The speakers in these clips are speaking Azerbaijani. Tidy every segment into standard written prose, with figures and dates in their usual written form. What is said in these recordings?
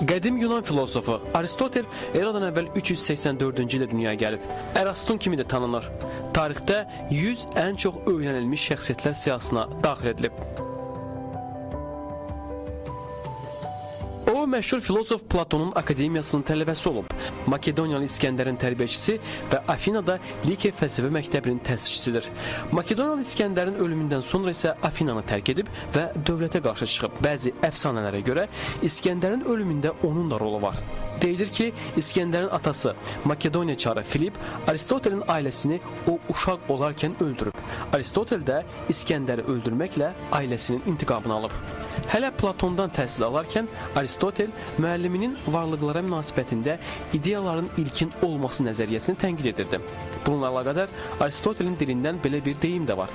Qədim Yunan filosofu Aristotel eradan əvvəl 384-cü ildə dünyaya gəlib. Eraston kimi də tanınır. Tarixdə 100 ən çox öyrənilmiş şəxsiyyətlər siyahısına daxil edilib. O, məşhur filosof Platonun akademiyasının tələbəsi olub. Makedoniyalı İskəndərin tərbiyəçisi və Afinada Like fəlsəfə məktəbinin təsisçisidir. Makedoniyalı İskəndərin ölümündən sonra isə Afinanı tərk edib və dövlətə qarşı çıxıb. Bəzi əfsanələrə görə İskəndərin ölümündə onun da rolu var. Deyilir ki, İskəndərin atası Makedoniyaçarı Filip Aristotelin ailəsini o uşaq olarkən öldürüb. Aristotel də İskəndəri öldürməklə ailəsinin intiqamını alıb. Hələ Platondan təhsil alarkən Aristotel müəlliminin varlıqlara münasibətində ideyaların ilkin olması nəzəriyyəsini tənqid edirdi. Bununla əlaqədar Aristotelin dilindən belə bir deyim də var.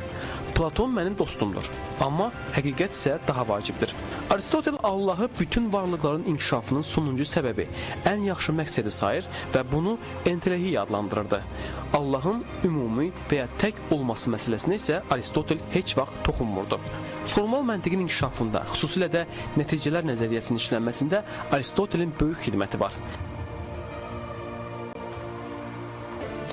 Platon mənim dostumdur, amma həqiqət isə daha vacibdir. Aristotel Allahı bütün varlıqların inkişafının sonuncu səbəbi, ən yaxşı məqsədi sayır və bunu entelehiya adlandırırdı. Allahın ümumi və ya tək olması məsələsinə isə Aristotel heç vaxt toxunmurdu. Formal məntiqin inkişafında, xüsusilə də nəticələr nəzəriyyəsinin işlənməsində Aristotelin böyük xidməti var.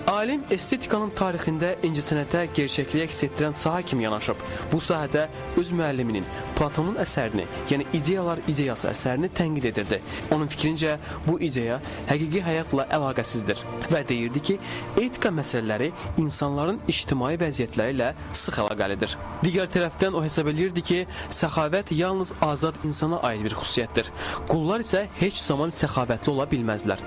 Alim estetikanın tarixində incəsənətə gerçəkliyi əks etdirən sahə kimi yanaşıb. Bu sahədə öz müəlliminin, Platonun əsərini, yəni ideyalar ideyası əsərini tənqid edirdi. Onun fikrincə, bu ideya həqiqi həyatla əlaqəsizdir və deyirdi ki, etika məsələləri insanların ictimai vəziyyətləri ilə sıx əlaqəlidir. Digər tərəfdən o hesab edirdi ki, səxavət yalnız azad insana aid bir xüsusiyyətdir. Qullar isə heç zaman səxavətli ola bilməzlər.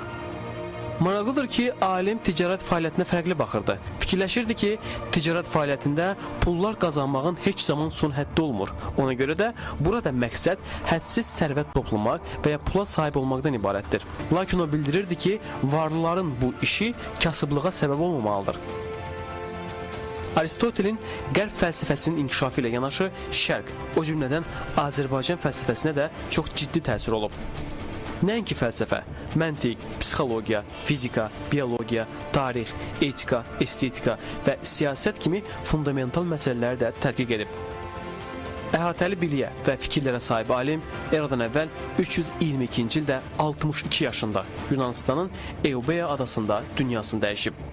Maraqlıdır ki, alim ticarət fəaliyyətinə fərqli baxırdı. Fikirləşirdi ki, ticarət fəaliyyətində pullar qazanmağın heç zaman son həddi olmur. Ona görə də burada məqsəd hədsiz sərvət toplamaq və ya pula sahib olmaqdan ibarətdir. Lakin o bildirirdi ki, varlıların bu işi kasıblığa səbəb olmamalıdır. Aristotelin qərb fəlsəfəsinin inkişafı ilə yanaşı şərq, o cümlədən Azərbaycan fəlsəfəsinə də çox ciddi təsir olub. Nəinki fəlsəfə, məntiq, psixologiya, fizika, biologiya, tarix, etika, estetika və siyasət kimi fundamental məsələləri də tədqiq edib. Əhatəli biliyə və fikirlərə sahib alim eradan əvvəl 322-ci ildə 62 yaşında Yunanistanın Euboea adasında dünyasını dəyişib.